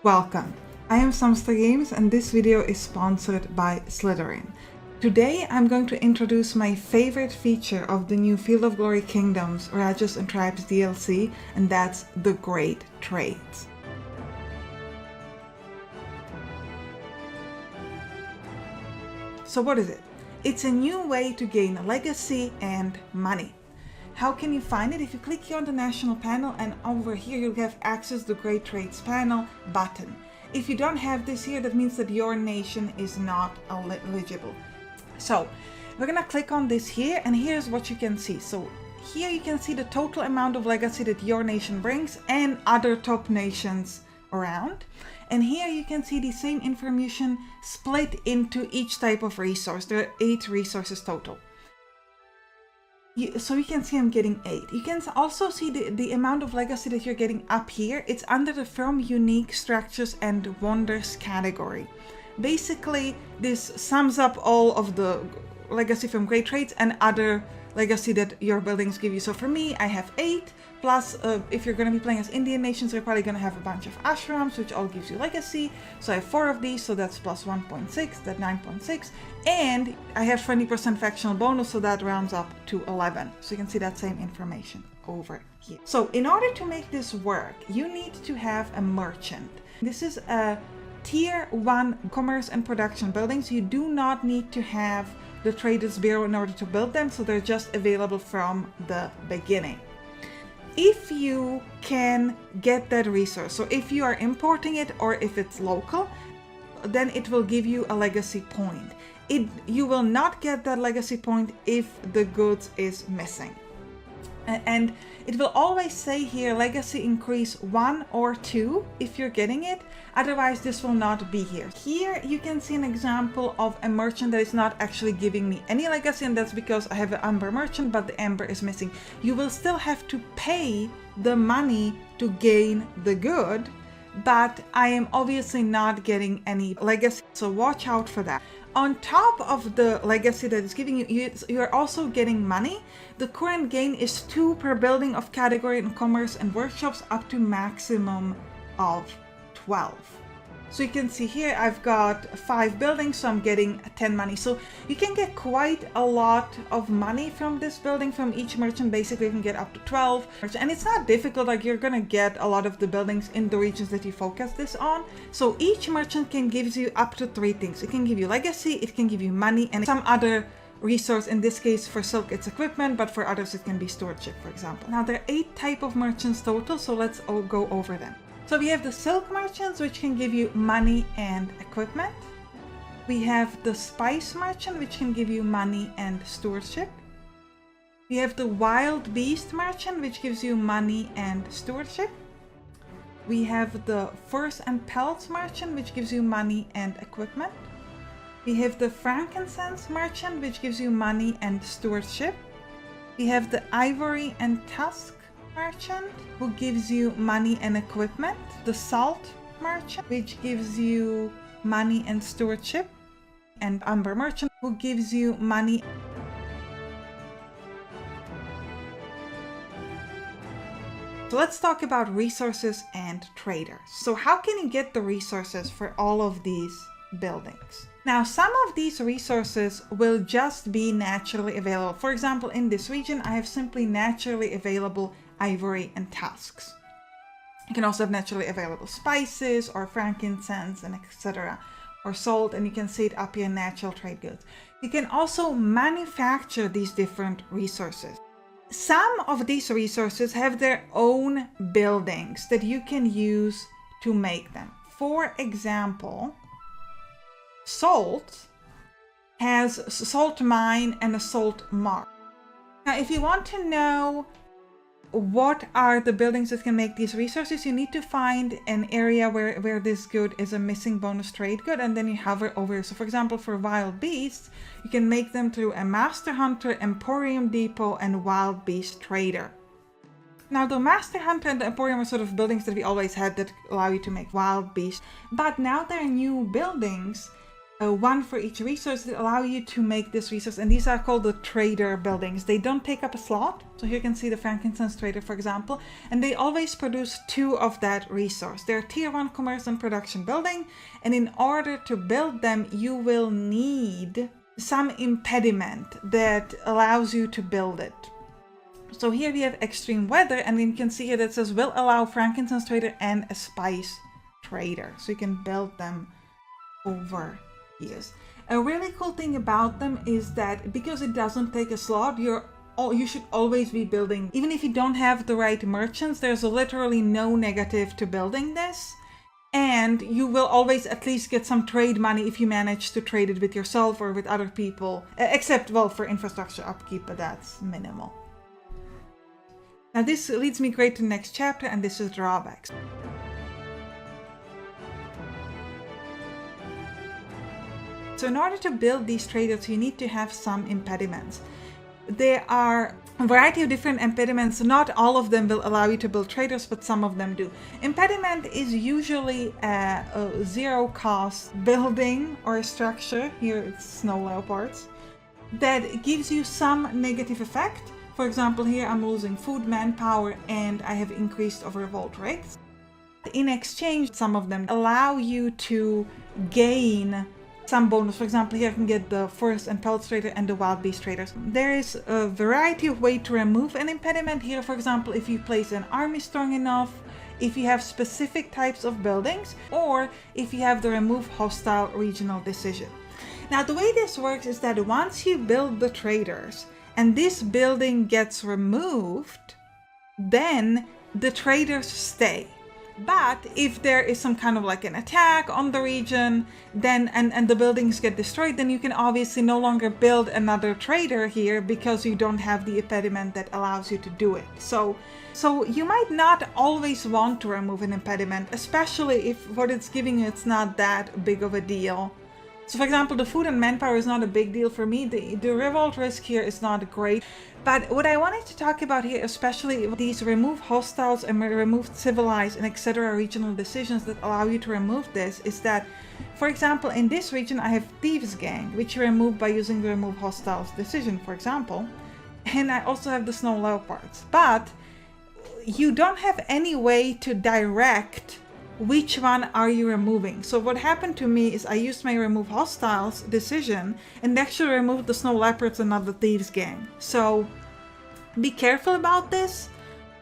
Welcome! I am Sampstra Games and this video is sponsored by Slytherin. Today I'm going to introduce my favorite feature of the new Field of Glory Kingdoms, Rajas and Tribes DLC, and that's the Great Trades. So what is it? It's a new way to gain legacy and money. How can you find it? If you click here on the national panel, and over here you'll have access to the Great Trades panel button. If you don't have this here, that means that your nation is not eligible. So we're gonna click on this here, and here's what you can see. So here you can see the total amount of legacy that your nation brings and other top nations around. And here you can see the same information split into each type of resource. There are 8 resources total. So you can see I'm getting 8. You can also see the amount of legacy that you're getting up here. It's under the From Unique Structures and Wonders category. Basically, this sums up all of the legacy from Great Trades and other legacy that your buildings give you. So for me, I have 8, plus if you're going to be playing as Indian nations, you're probably going to have a bunch of ashrams, which all gives you legacy. So I have 4 of these, so that's plus 1.6, that's 9.6. And I have 20% factional bonus, so that rounds up to 11. So you can see that same information over here. So in order to make this work, you need to have a merchant. This is a Tier 1 commerce and production buildings. You do not need to have the Traders Bureau in order to build them, so they're just available from the beginning. If you can get that resource, so if you are importing it or if it's local, then it will give you a legacy point. You will not get that legacy point if the goods is missing. And it will always say here legacy increase 1 or 2 if you're getting it, otherwise this will not be here. Here you can see an example of a merchant that is not actually giving me any legacy, and that's because I have an amber merchant but the amber is missing. You will still have to pay the money to gain the good, but I am obviously not getting any legacy, so watch out for that. On top of the legacy that is giving you, you're also getting money. The current gain is 2 per building of category in commerce and workshops, up to maximum of 12. So you can see here I've got 5 buildings, so I'm getting 10 money. So you can get quite a lot of money from this building, from each merchant. Basically you can get up to 12, and it's not difficult. Like, you're gonna get a lot of the buildings in the regions that you focus this on. So each merchant can give you up to 3 things. It can give you legacy, it can give you money, and some other resource. In this case for silk it's equipment, but for others it can be stewardship, for example. Now there are 8 types of merchants total, so let's all go over them. So we have the silk merchants, which can give you money and equipment. We have the spice merchant, which can give you money and stewardship. We have the wild beast merchant, which gives you money and stewardship. We have the furs and pelts merchant, which gives you money and equipment. We have the frankincense merchant, which gives you money and stewardship. We have the ivory and tusk merchant, who gives you money and equipment. The salt merchant, which gives you money and stewardship. And amber merchant, who gives you money. So let's talk about resources and traders. So how can you get the resources for all of these buildings? Now, some of these resources will just be naturally available. For example, in this region, I have simply naturally available ivory and tusks. You can also have naturally available spices or frankincense and etc. or salt, and you can see it up here, natural trade goods. You can also manufacture these different resources. Some of these resources have their own buildings that you can use to make them. For example, salt has a salt mine and a salt mart. Now, if you want to know what are the buildings that can make these resources, you need to find an area where this good is a missing bonus trade good, and then you hover over. So for example, for wild beasts, you can make them through a master hunter, emporium depot, and wild beast trader. Now the master hunter and the emporium are sort of buildings that we always had that allow you to make wild beasts, but now there are new buildings one for each resource that allow you to make this resource, and these are called the trader buildings. They don't take up a slot, so here you can see the frankincense trader, for example, and they always produce 2 of that resource. They're tier 1 commerce and production building, and in order to build them you will need some impediment that allows you to build it. So here we have extreme weather, and then you can see here that says will allow frankincense trader and a spice trader, so you can build them over years. A really cool thing about them is that because it doesn't take a slot, you should always be building. Even if you don't have the right merchants, there's literally no negative to building this, and you will always at least get some trade money if you manage to trade it with yourself or with other people, except, well, for infrastructure upkeep, but that's minimal. Now this leads me great to the next chapter, and this is drawbacks. So in order to build these traders, you need to have some impediments. There are a variety of different impediments. Not all of them will allow you to build traders, but some of them do. Impediment is usually a zero cost building or a structure, here it's snow leopards, that gives you some negative effect. For example, here I'm losing food, manpower, and I have increased of revolt rates. In exchange, some of them allow you to gain some bonus. For example, here I can get the forest and pelts trader and the wild beast traders. There is a variety of ways to remove an impediment. Here, for example, if you place an army strong enough, if you have specific types of buildings, or if you have the remove hostile regional decision. Now, the way this works is that once you build the traders and this building gets removed, then the traders stay. But if there is some kind of like an attack on the region, then and the buildings get destroyed, then you can obviously no longer build another trader here because you don't have the impediment that allows you to do it. So you might not always want to remove an impediment, especially if what it's giving you it's not that big of a deal. So for example, the food and manpower is not a big deal for me. The revolt risk here is not great. But what I wanted to talk about here, especially these remove hostiles and remove civilized and etc. regional decisions that allow you to remove this, is that, for example, in this region I have Thieves Gang, which you remove by using the remove hostiles decision, for example. And I also have the snow leopards. But you don't have any way to direct which one are you removing. So what happened to me is I used my remove hostiles decision and actually removed the snow leopards and not the Thieves Gang. So be careful about this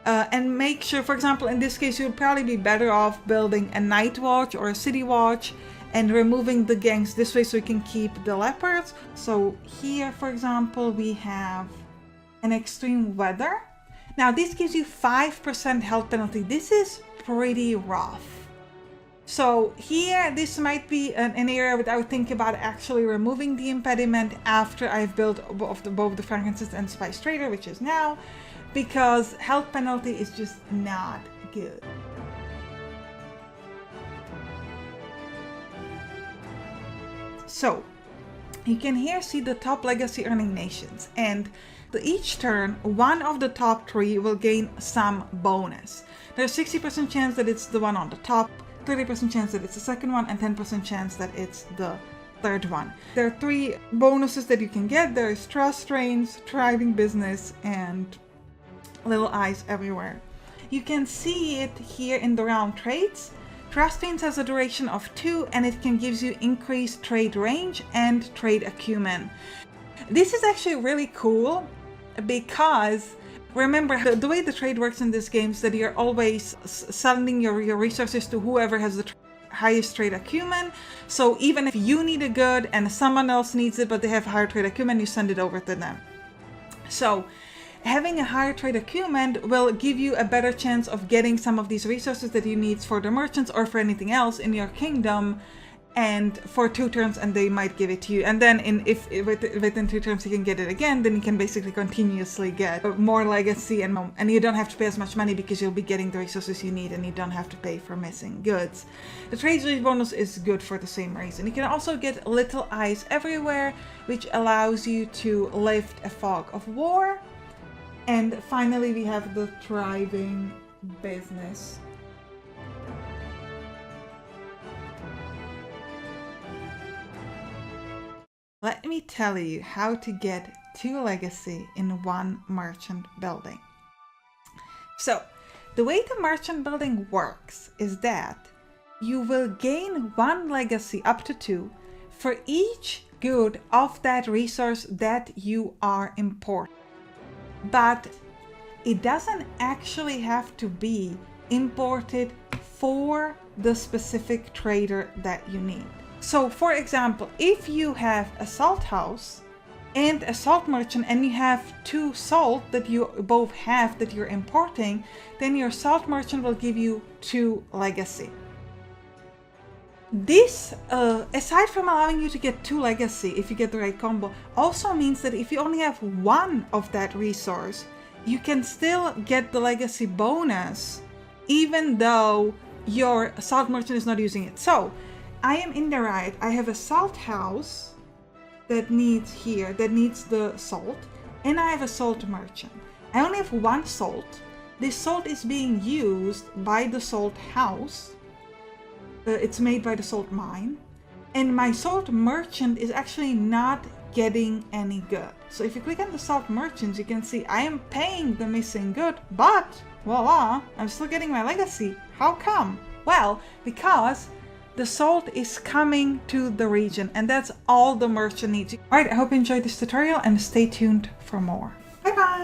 and make sure, for example, in this case, you'll probably be better off building a night watch or a city watch and removing the gangs this way so you can keep the leopards. So here, for example, we have an extreme weather. Now this gives you 5% health penalty. This is pretty rough. So here, this might be an area that I would think about actually removing the impediment after I've built both the frankincense and spice trader, which is now, because health penalty is just not good. So you can here see the top legacy earning nations, and each turn one of the top 3 will gain some bonus. There's 60% chance that it's the one on the top, 30% chance that it's the second one, and 10% chance that it's the third one. There are 3 bonuses that you can get. There is trust trains, thriving business, and little eyes everywhere. You can see it here in the round trades. Trust trains has a duration of 2, and it can give you increased trade range and trade acumen. This is actually really cool because remember, the way the trade works in this game is that you're always sending your resources to whoever has the highest trade acumen. So even if you need a good and someone else needs it but they have higher trade acumen, you send it over to them. So having a higher trade acumen will give you a better chance of getting some of these resources that you need for the merchants or for anything else in your kingdom, and for 2 turns, and they might give it to you. And then if within 2 turns you can get it again, then you can basically continuously get more legacy, and you don't have to pay as much money because you'll be getting the resources you need, and you don't have to pay for missing goods. The trade rate bonus is good for the same reason. You can also get little eyes everywhere, which allows you to lift a fog of war. And finally we have the thriving business. Let me tell you how to get 2 legacy in one merchant building. So, the way the merchant building works is that you will gain 1 legacy up to 2 for each good of that resource that you are importing. But it doesn't actually have to be imported for the specific trader that you need. So for example, if you have a salt house and a salt merchant and you have 2 salt that you both have that you're importing, then your salt merchant will give you 2 legacy. This, aside from allowing you to get 2 legacy if you get the right combo, also means that if you only have 1 of that resource, you can still get the legacy bonus even though your salt merchant is not using it. So I am in the right, I have a salt house that needs the salt, and I have a salt merchant. I only have 1 salt. This salt is being used by the salt house. It's made by the salt mine, and my salt merchant is actually not getting any good. So if you click on the salt merchants, you can see I am paying the missing good, but voila, I'm still getting my legacy. How come? Well, because the salt is coming to the region, and that's all the merchant needs. Alright, I hope you enjoyed this tutorial and stay tuned for more. Bye bye!